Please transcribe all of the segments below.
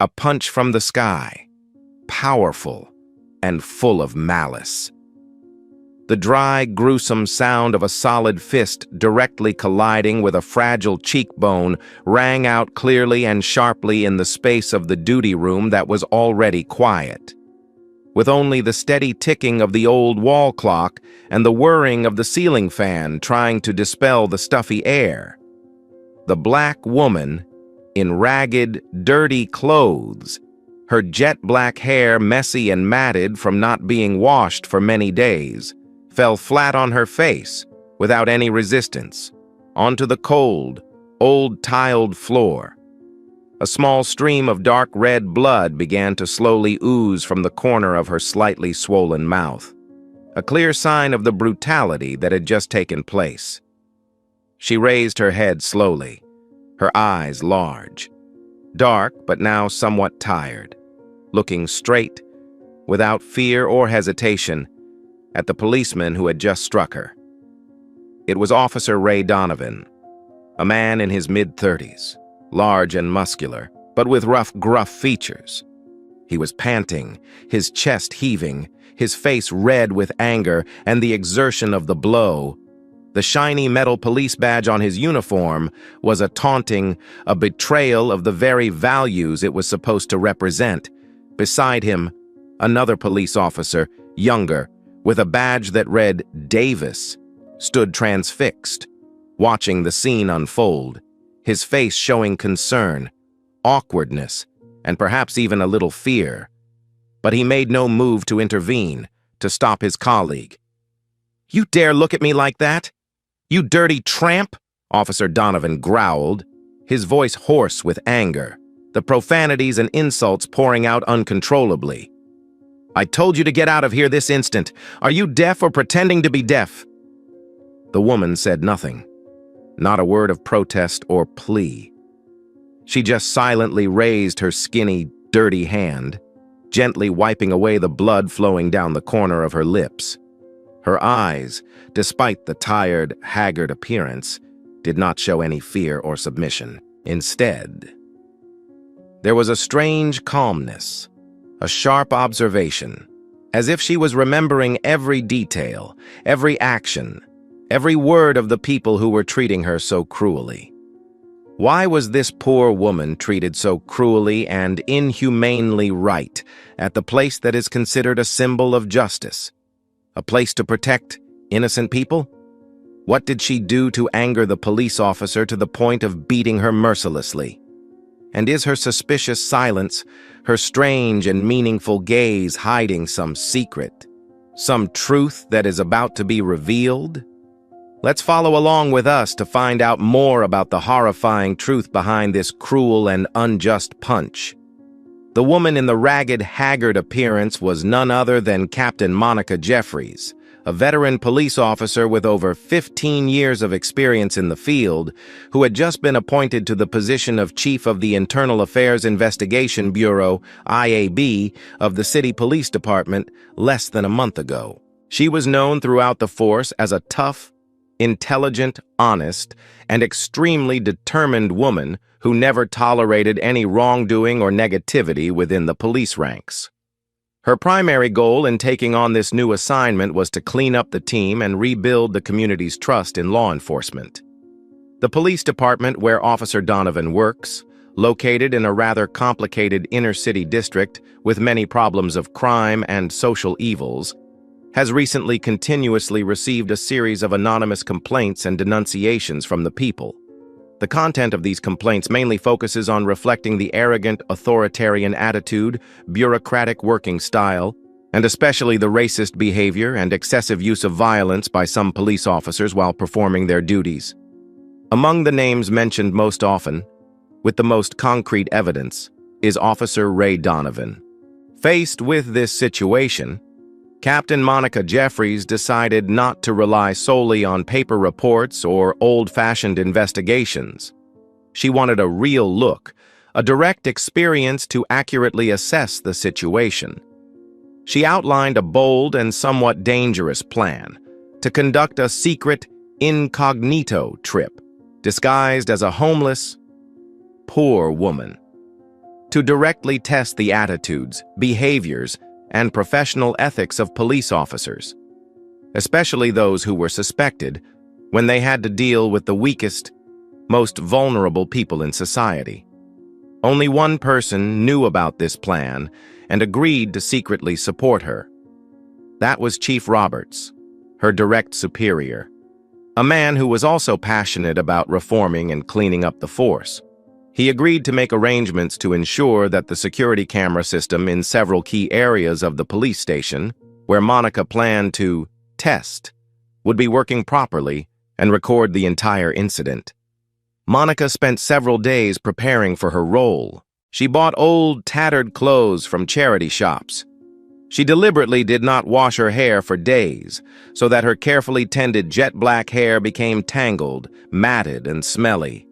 A punch from the sky, powerful and full of malice. The dry, gruesome sound of a solid fist directly colliding with a fragile cheekbone rang out clearly and sharply in the space of the duty room that was already quiet, with only the steady ticking of the old wall clock and the whirring of the ceiling fan trying to dispel the stuffy air. The black woman, in ragged, dirty clothes, her jet-black hair messy and matted from not being washed for many days, fell flat on her face, without any resistance, onto the cold, old tiled floor. A small stream of dark red blood began to slowly ooze from the corner of her slightly swollen mouth, a clear sign of the brutality that had just taken place. She raised her head slowly, her eyes large, dark but now somewhat tired, looking straight, without fear or hesitation, at the policeman who had just struck her. It was Officer Ray Donovan, a man in his mid-30s, large and muscular, but with rough, gruff features. He was panting, his chest heaving, his face red with anger and the exertion of the blow. The shiny metal police badge on his uniform was a taunting, a betrayal of the very values it was supposed to represent. Beside him, another police officer, younger, with a badge that read Davis, stood transfixed, watching the scene unfold, his face showing concern, awkwardness, and perhaps even a little fear. But he made no move to intervene, to stop his colleague. "You dare look at me like that? You dirty tramp!" Officer Donovan growled, his voice hoarse with anger, the profanities and insults pouring out uncontrollably. "I told you to get out of here this instant. Are you deaf or pretending to be deaf?" The woman said nothing, not a word of protest or plea. She just silently raised her skinny, dirty hand, gently wiping away the blood flowing down the corner of her lips. Her eyes, despite the tired, haggard appearance, did not show any fear or submission. Instead, there was a strange calmness, a sharp observation, as if she was remembering every detail, every action, every word of the people who were treating her so cruelly. Why was this poor woman treated so cruelly and inhumanely right at the place that is considered a symbol of justice? A place to protect innocent people? What did she do to anger the police officer to the point of beating her mercilessly? And is her suspicious silence, her strange and meaningful gaze hiding some secret, some truth that is about to be revealed? Let's follow along with us to find out more about the horrifying truth behind this cruel and unjust punch. The woman in the ragged, haggard appearance was none other than Captain Monica Jeffries, a veteran police officer with over 15 years of experience in the field, who had just been appointed to the position of Chief of the Internal Affairs Investigation Bureau, IAB, of the City Police Department less than a month ago. She was known throughout the force as a tough, intelligent, honest, and extremely determined woman who never tolerated any wrongdoing or negativity within the police ranks. Her primary goal in taking on this new assignment was to clean up the team and rebuild the community's trust in law enforcement. The police department where Officer Donovan works, located in a rather complicated inner-city district with many problems of crime and social evils, has recently continuously received a series of anonymous complaints and denunciations from the people. The content of these complaints mainly focuses on reflecting the arrogant, authoritarian attitude, bureaucratic working style, and especially the racist behavior and excessive use of violence by some police officers while performing their duties. Among the names mentioned most often, with the most concrete evidence, is Officer Ray Donovan. Faced with this situation, Captain Monica Jeffries decided not to rely solely on paper reports or old-fashioned investigations. She wanted a real look, a direct experience to accurately assess the situation. She outlined a bold and somewhat dangerous plan to conduct a secret incognito trip, disguised as a homeless, poor woman. to directly test the attitudes, behaviors, and professional ethics of police officers, especially those who were suspected when they had to deal with the weakest, most vulnerable people in society. Only one person knew about this plan and agreed to secretly support her. That was Chief Roberts, her direct superior, a man who was also passionate about reforming and cleaning up the force. He agreed to make arrangements to ensure that the security camera system in several key areas of the police station, where Monica planned to test, would be working properly and record the entire incident. Monica spent several days preparing for her role. She bought old, tattered clothes from charity shops. She deliberately did not wash her hair for days, so that her carefully tended jet black hair became tangled, matted, and smelly.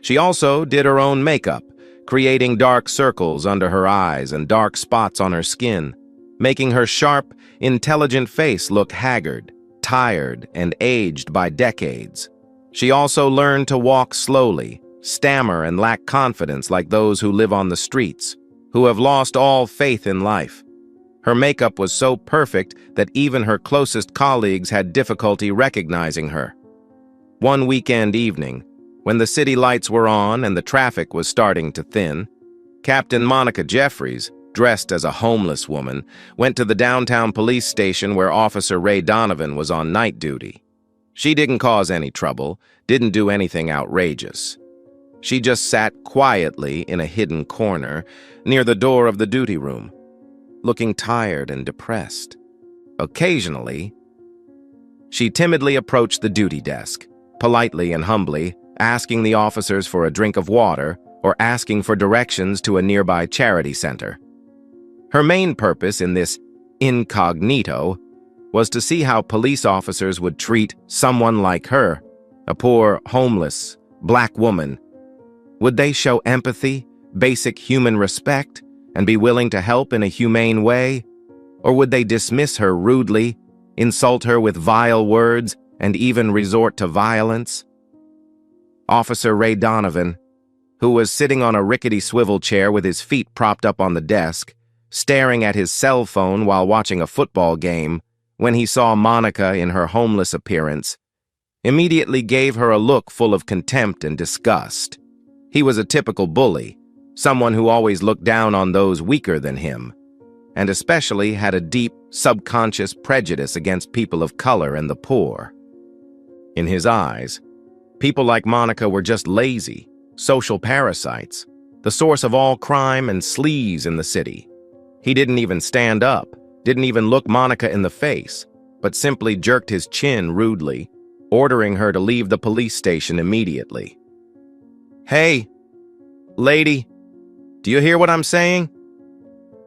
She also did her own makeup, creating dark circles under her eyes and dark spots on her skin, making her sharp, intelligent face look haggard, tired, and aged by decades. She also learned to walk slowly, stammer, and lack confidence like those who live on the streets, who have lost all faith in life. Her makeup was so perfect that even her closest colleagues had difficulty recognizing her. One weekend evening, when the city lights were on and the traffic was starting to thin, Captain Monica Jeffries, dressed as a homeless woman, went to the downtown police station where Officer Ray Donovan was on night duty. She didn't cause any trouble, didn't do anything outrageous. She just sat quietly in a hidden corner near the door of the duty room, looking tired and depressed. Occasionally, she timidly approached the duty desk, politely and humbly, asking the officers for a drink of water or asking for directions to a nearby charity center. Her main purpose in this incognito was to see how police officers would treat someone like her, a poor, homeless, black woman. Would they show empathy, basic human respect, and be willing to help in a humane way? Or would they dismiss her rudely, insult her with vile words, and even resort to violence? Officer Ray Donovan, who was sitting on a rickety swivel chair with his feet propped up on the desk, staring at his cell phone while watching a football game, when he saw Monica in her homeless appearance, immediately gave her a look full of contempt and disgust. He was a typical bully, someone who always looked down on those weaker than him, and especially had a deep, subconscious prejudice against people of color and the poor. In his eyes, people like Monica were just lazy, social parasites, the source of all crime and sleaze in the city. He didn't even stand up, didn't even look Monica in the face, but simply jerked his chin rudely, ordering her to leave the police station immediately. "Hey, lady, do you hear what I'm saying?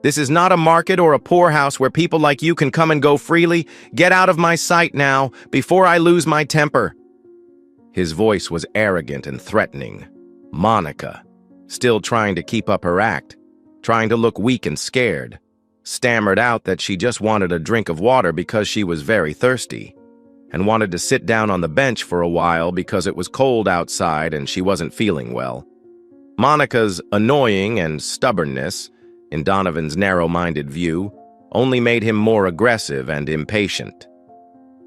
This is not a market or a poorhouse where people like you can come and go freely. Get out of my sight now, before I lose my temper." His voice was arrogant and threatening. Monica, still trying to keep up her act, trying to look weak and scared, stammered out that she just wanted a drink of water because she was very thirsty, and wanted to sit down on the bench for a while because it was cold outside and she wasn't feeling well. Monica's annoying and stubbornness, in Donovan's narrow-minded view, only made him more aggressive and impatient.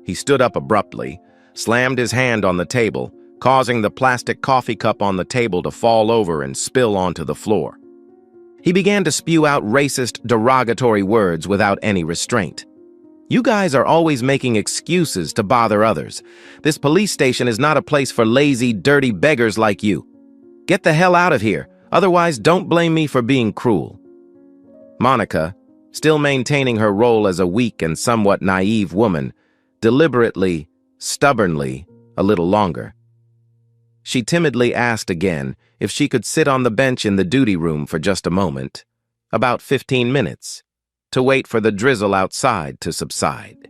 He stood up abruptly, slammed his hand on the table, causing the plastic coffee cup on the table to fall over and spill onto the floor. He began to spew out racist, derogatory words without any restraint. "You guys are always making excuses to bother others. This police station is not a place for lazy, dirty beggars like you. Get the hell out of here, otherwise don't blame me for being cruel." Monica, still maintaining her role as a weak and somewhat naive woman, deliberately, stubbornly, a little longer. She timidly asked again if she could sit on the bench in the duty room for just a moment, about 15 minutes, to wait for the drizzle outside to subside.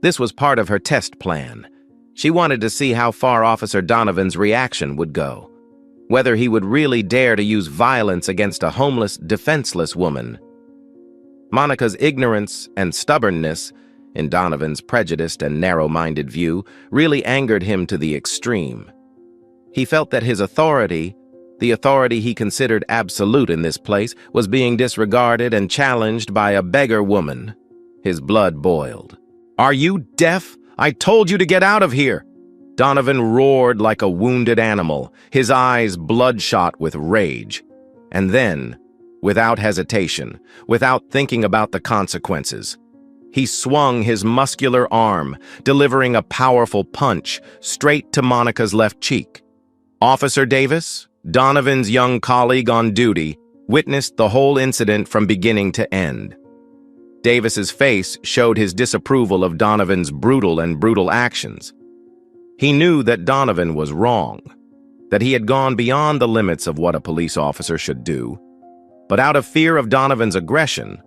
This was part of her test plan. She wanted to see how far Officer Donovan's reaction would go, whether he would really dare to use violence against a homeless, defenseless woman. Monica's ignorance and stubbornness, in Donovan's prejudiced and narrow-minded view, really angered him to the extreme. He felt that his authority, The authority he considered absolute in this place was being disregarded and challenged by a beggar woman. His blood boiled. "Are you deaf? I told you to get out of here!" Donovan roared like a wounded animal, his eyes bloodshot with rage. And then, without hesitation, without thinking about the consequences, he swung his muscular arm, delivering a powerful punch straight to Monica's left cheek. Officer Davis, Donovan's young colleague on duty, witnessed the whole incident from beginning to end. Davis's face showed his disapproval of Donovan's brutal actions. He knew that Donovan was wrong, that he had gone beyond the limits of what a police officer should do. But out of fear of Donovan's aggression,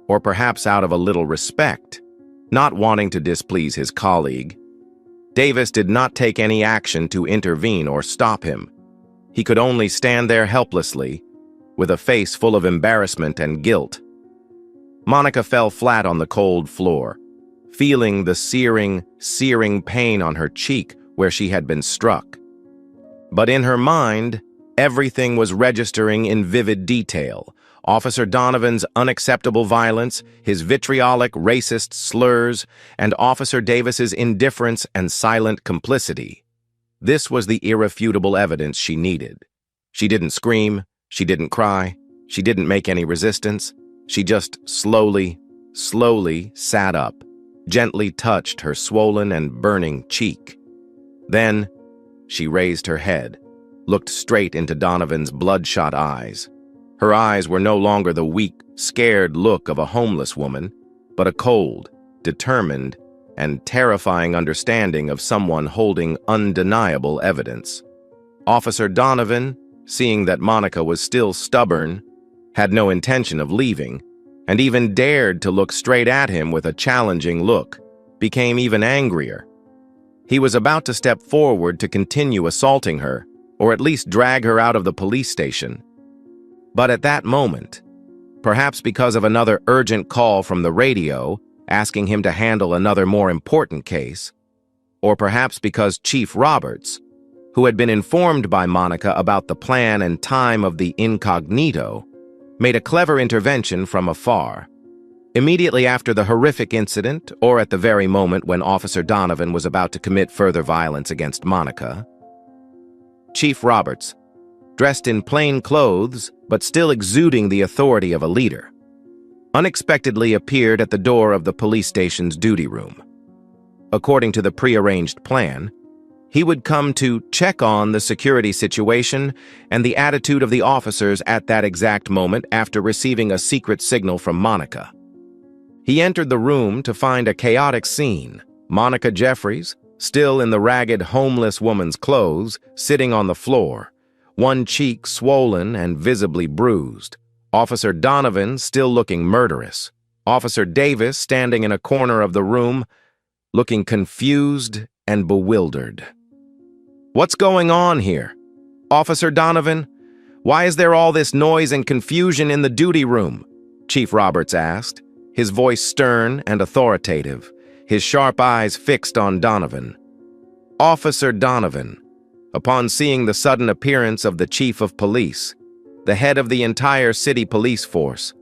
or perhaps out of a little respect, not wanting to displease his colleague, Davis did not take any action to intervene or stop him. He could only stand there helplessly, with a face full of embarrassment and guilt. Monica fell flat on the cold floor, feeling the searing pain on her cheek where she had been struck. But in her mind, everything was registering in vivid detail. Officer Donovan's unacceptable violence, his vitriolic racist slurs, and Officer Davis's indifference and silent complicity. This was the irrefutable evidence she needed. She didn't scream, she didn't cry, she didn't make any resistance. She just slowly sat up, gently touched her swollen and burning cheek. Then, she raised her head, looked straight into Donovan's bloodshot eyes. Her eyes were no longer the weak, scared look of a homeless woman, but a cold, determined, and terrifying understanding of someone holding undeniable evidence. Officer Donovan, seeing that Monica was still stubborn, had no intention of leaving, and even dared to look straight at him with a challenging look, became even angrier. He was about to step forward to continue assaulting her, or at least drag her out of the police station. But at that moment, perhaps because of another urgent call from the radio asking him to handle another more important case, or perhaps because Chief Roberts, who had been informed by Monica about the plan and time of the incognito, made a clever intervention from afar. Immediately after the horrific incident, or at the very moment when Officer Donovan was about to commit further violence against Monica, Chief Roberts, dressed in plain clothes but still exuding the authority of a leader, unexpectedly appeared at the door of the police station's duty room. According to the prearranged plan, he would come to check on the security situation and the attitude of the officers at that exact moment after receiving a secret signal from Monica. He entered the room to find a chaotic scene. Monica Jeffries, still in the ragged homeless woman's clothes, sitting on the floor, one cheek swollen and visibly bruised. Officer Donovan still looking murderous. Officer Davis standing in a corner of the room, looking confused and bewildered. "What's going on here? Officer Donovan, why is there all this noise and confusion in the duty room?" Chief Roberts asked, his voice stern and authoritative, his sharp eyes fixed on Donovan. Officer Donovan, upon seeing the sudden appearance of the chief of police, the head of the entire city police force,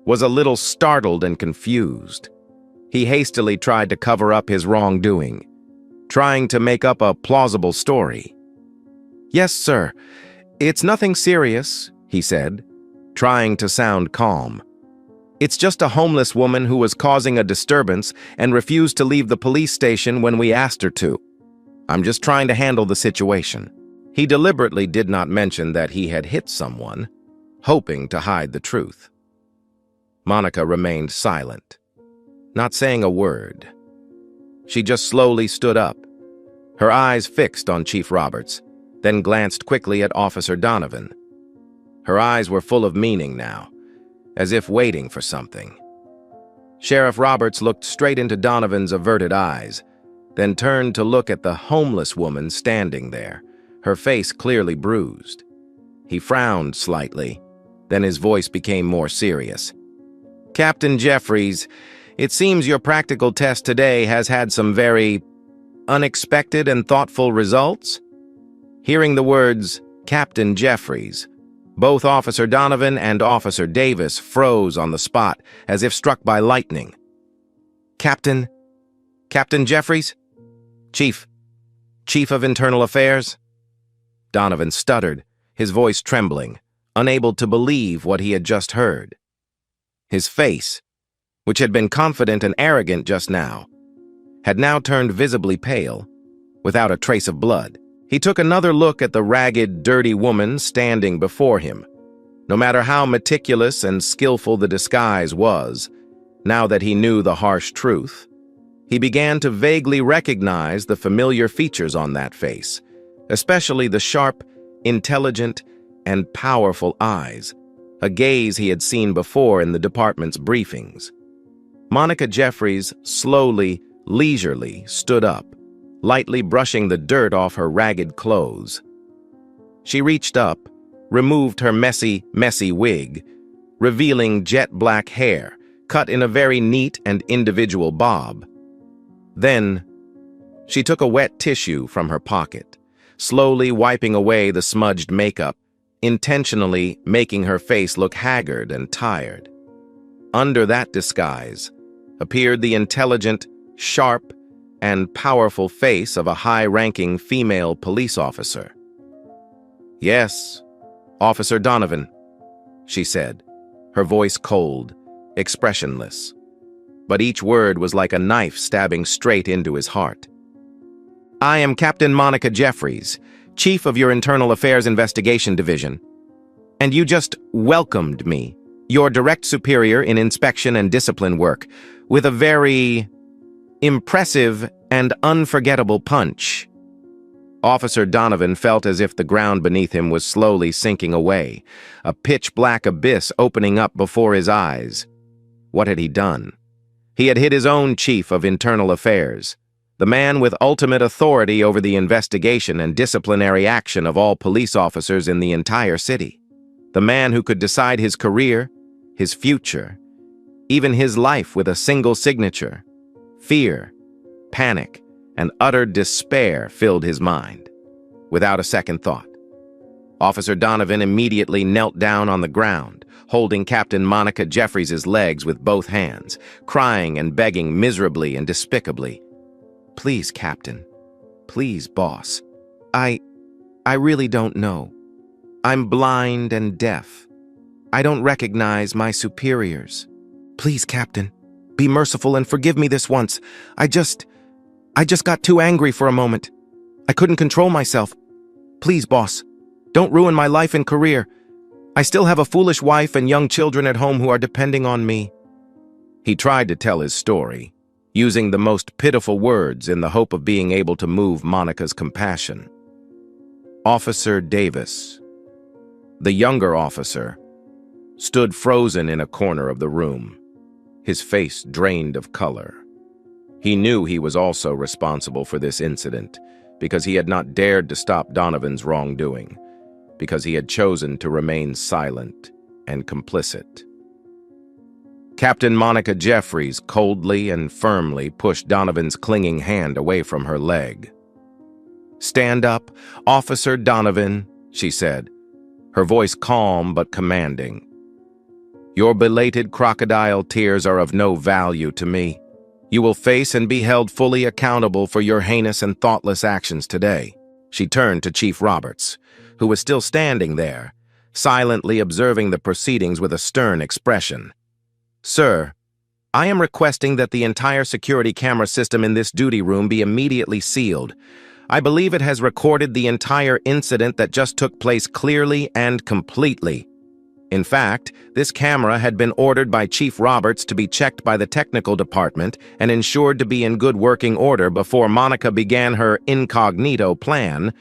was a little startled and confused. He hastily tried to cover up his wrongdoing, trying to make up a plausible story. "Yes, sir. It's nothing serious," he said, trying to sound calm. "It's just a homeless woman who was causing a disturbance and refused to leave the police station when we asked her to. I'm just trying to handle the situation." He deliberately did not mention that he had hit someone, hoping to hide the truth. Monica remained silent, not saying a word. She just slowly stood up, her eyes fixed on Chief Roberts, then glanced quickly at Officer Donovan. Her eyes were full of meaning now, as if waiting for something. Sheriff Roberts looked straight into Donovan's averted eyes, then turned to look at the homeless woman standing there, her face clearly bruised. He frowned slightly, then his voice became more serious. "Captain Jeffries, it seems your practical test today has had some very unexpected and thoughtful results." Hearing the words Captain Jeffries. Both Officer Donovan and Officer Davis froze on the spot, as if struck by lightning. Captain Jeffries? Chief of Internal Affairs? Donovan stuttered, his voice trembling, unable to believe what he had just heard. His face, which had been confident and arrogant just now, had now turned visibly pale, without a trace of blood. He took another look at the ragged, dirty woman standing before him. No matter how meticulous and skillful the disguise was, now that he knew the harsh truth, he began to vaguely recognize the familiar features on that face, especially the sharp, intelligent, and powerful eyes, a gaze he had seen before in the department's briefings. Monica Jeffries slowly, leisurely stood up, lightly brushing the dirt off her ragged clothes. She reached up, removed her messy wig, revealing jet black hair, cut in a very neat and individual bob. Then, she took a wet tissue from her pocket, slowly wiping away the smudged makeup, intentionally making her face look haggard and tired. Under that disguise appeared the intelligent, sharp, and powerful face of a high-ranking female police officer. "Yes, Officer Donovan," she said, her voice cold, expressionless. But each word was like a knife stabbing straight into his heart. "I am Captain Monica Jeffries, Chief of your Internal Affairs Investigation Division. And you just welcomed me, your direct superior in inspection and discipline work, with a very impressive and unforgettable punch." Officer Donovan felt as if the ground beneath him was slowly sinking away, a pitch-black abyss opening up before his eyes. What had he done? He had hit his own Chief of Internal Affairs, the man with ultimate authority over the investigation and disciplinary action of all police officers in the entire city. The man who could decide his career, his future, even his life with a single signature. Fear, panic, and utter despair filled his mind. Without a second thought, Officer Donovan immediately knelt down on the ground, holding Captain Monica Jeffries' legs with both hands, crying and begging miserably and despicably. "Please, Captain. Please, boss. I really don't know. I'm blind and deaf. I don't recognize my superiors. Please, Captain, be merciful and forgive me this once. I just got too angry for a moment. I couldn't control myself. Please, boss, don't ruin my life and career. I still have a foolish wife and young children at home who are depending on me." He tried to tell his story, using the most pitiful words in the hope of being able to move Monica's compassion. Officer Davis, the younger officer, stood frozen in a corner of the room, his face drained of color. He knew he was also responsible for this incident because he had not dared to stop Donovan's wrongdoing, because he had chosen to remain silent and complicit. Captain Monica Jeffries coldly and firmly pushed Donovan's clinging hand away from her leg. "Stand up, Officer Donovan," she said, her voice calm but commanding. "Your belated crocodile tears are of no value to me. You will face and be held fully accountable for your heinous and thoughtless actions today." She turned to Chief Roberts, who was still standing there, silently observing the proceedings with a stern expression. "Sir, I am requesting that the entire security camera system in this duty room be immediately sealed. I believe it has recorded the entire incident that just took place clearly and completely. In fact, this camera had been ordered by Chief Roberts to be checked by the technical department and ensured to be in good working order before Monica began her incognito plan,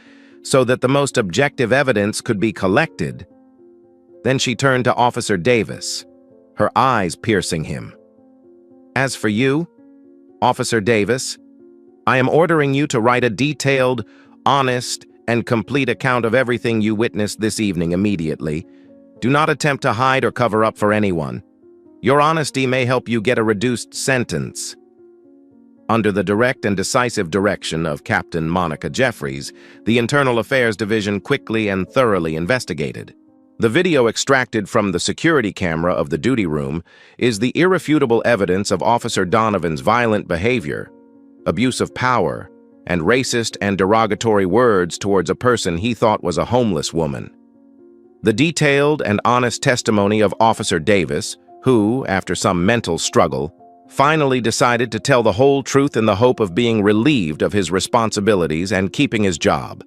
so that the most objective evidence could be collected." Then she turned to Officer Davis, her eyes piercing him. "As for you, Officer Davis, I am ordering you to write a detailed, honest, and complete account of everything you witnessed this evening immediately. Do not attempt to hide or cover up for anyone. Your honesty may help you get a reduced sentence." Under the direct and decisive direction of Captain Monica Jeffries, the Internal Affairs Division quickly and thoroughly investigated. The video extracted from the security camera of the duty room is the irrefutable evidence of Officer Donovan's violent behavior, abuse of power, and racist and derogatory words towards a person he thought was a homeless woman. The detailed and honest testimony of Officer Davis, who, after some mental struggle, finally decided to tell the whole truth in the hope of being relieved of his responsibilities and keeping his job,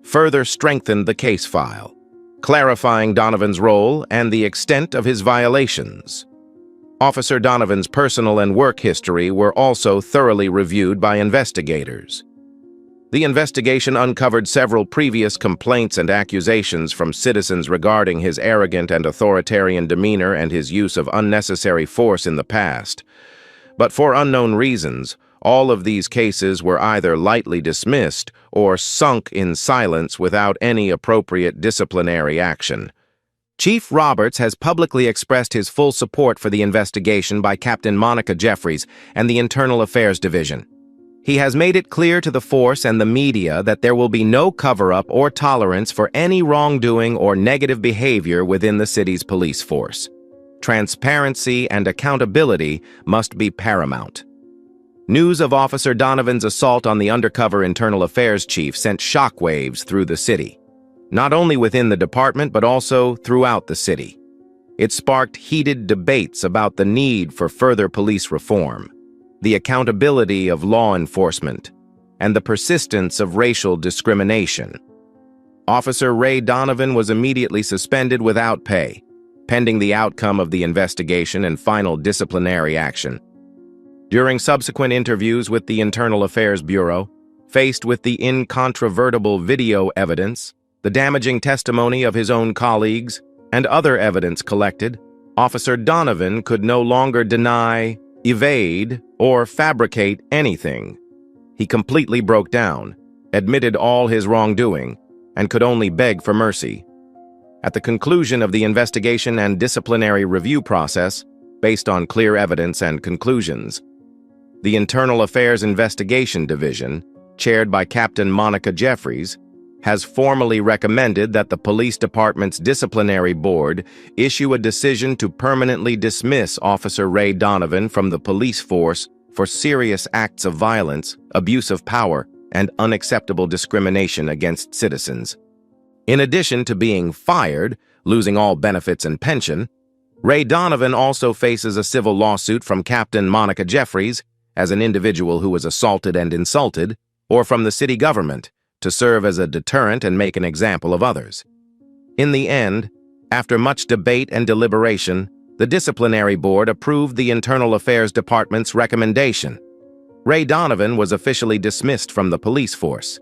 further strengthened the case file, clarifying Donovan's role and the extent of his violations. Officer Donovan's personal and work history were also thoroughly reviewed by investigators. The investigation uncovered several previous complaints and accusations from citizens regarding his arrogant and authoritarian demeanor and his use of unnecessary force in the past. But for unknown reasons, all of these cases were either lightly dismissed or sunk in silence without any appropriate disciplinary action. Chief Roberts has publicly expressed his full support for the investigation by Captain Monica Jeffries and the Internal Affairs Division. He has made it clear to the force and the media that there will be no cover-up or tolerance for any wrongdoing or negative behavior within the city's police force. Transparency and accountability must be paramount. News of Officer Donovan's assault on the undercover Internal Affairs Chief sent shockwaves through the city, not only within the department but also throughout the city. It sparked heated debates about the need for further police reform, the accountability of law enforcement, and the persistence of racial discrimination. Officer Ray Donovan was immediately suspended without pay, pending the outcome of the investigation and final disciplinary action. During subsequent interviews with the Internal Affairs Bureau, faced with the incontrovertible video evidence, the damaging testimony of his own colleagues, and other evidence collected, Officer Donovan could no longer deny, evade, or fabricate anything. He completely broke down, admitted all his wrongdoing, and could only beg for mercy. At the conclusion of the investigation and disciplinary review process, based on clear evidence and conclusions, the Internal Affairs Investigation Division, chaired by Captain Monica Jeffries, has formally recommended that the police department's disciplinary board issue a decision to permanently dismiss Officer Ray Donovan from the police force for serious acts of violence, abuse of power, and unacceptable discrimination against citizens. In addition to being fired, losing all benefits and pension, Ray Donovan also faces a civil lawsuit from Captain Monica Jeffries as an individual who was assaulted and insulted, or from the city government to serve as a deterrent and make an example of others. In the end, after much debate and deliberation, the disciplinary board approved the Internal Affairs Department's recommendation. Ray Donovan was officially dismissed from the police force.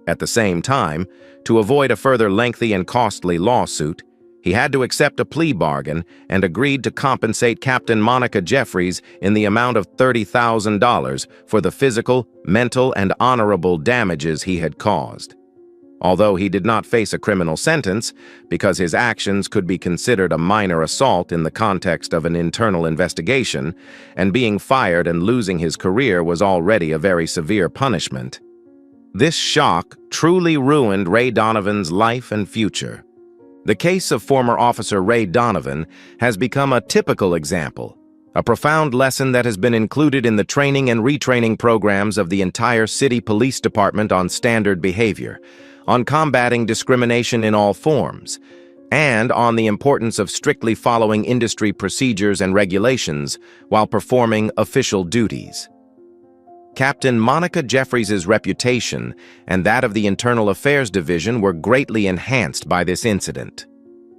At the same time, to avoid a further lengthy and costly lawsuit, he had to accept a plea bargain and agreed to compensate Captain Monica Jeffries in the amount of $30,000 for the physical, mental, and honorable damages he had caused. Although he did not face a criminal sentence, because his actions could be considered a minor assault in the context of an internal investigation, and being fired and losing his career was already a very severe punishment. This shock truly ruined Ray Donovan's life and future. The case of former Officer Ray Donovan has become a typical example, a profound lesson that has been included in the training and retraining programs of the entire city police department on standard behavior, on combating discrimination in all forms, and on the importance of strictly following industry procedures and regulations while performing official duties. Captain Monica Jeffries' reputation and that of the Internal Affairs Division were greatly enhanced by this incident.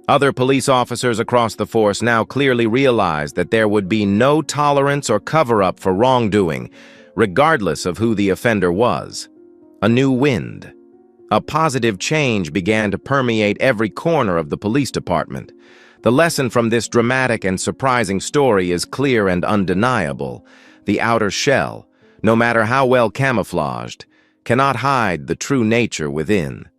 Other police officers across the force now clearly realized that there would be no tolerance or cover-up for wrongdoing, regardless of who the offender was. A new wind, a positive change began to permeate every corner of the police department. The lesson from this dramatic and surprising story is clear and undeniable. The outer shell, no matter how well camouflaged, cannot hide the true nature within.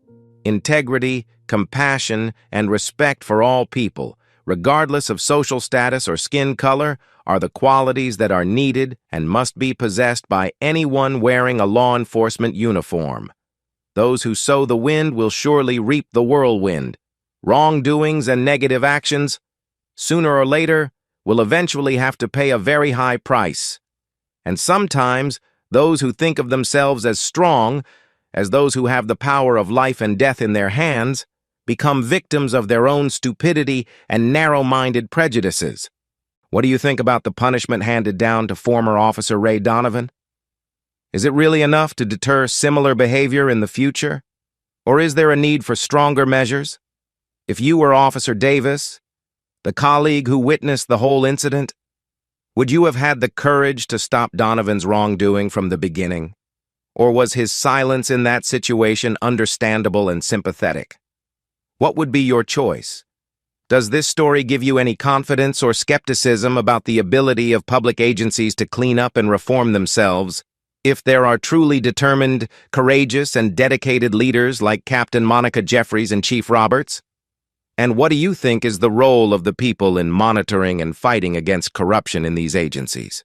Integrity, compassion, and respect for all people regardless of social status or skin color, are the qualities that are needed and must be possessed by anyone wearing a law enforcement uniform. Those who sow the wind will surely reap the whirlwind. Wrongdoings and negative actions, sooner or later, will eventually have to pay a very high price. And sometimes, those who think of themselves as strong, as those who have the power of life and death in their hands, become victims of their own stupidity and narrow-minded prejudices. What do you think about the punishment handed down to former Officer Ray Donovan? Is it really enough to deter similar behavior in the future? Or is there a need for stronger measures? If you were Officer Davis, the colleague who witnessed the whole incident, would you have had the courage to stop Donovan's wrongdoing from the beginning? Or was his silence in that situation understandable and sympathetic? What would be your choice? Does this story give you any confidence or skepticism about the ability of public agencies to clean up and reform themselves if there are truly determined, courageous, and dedicated leaders like Captain Monica Jeffries and Chief Roberts? And what do you think is the role of the people in monitoring and fighting against corruption in these agencies?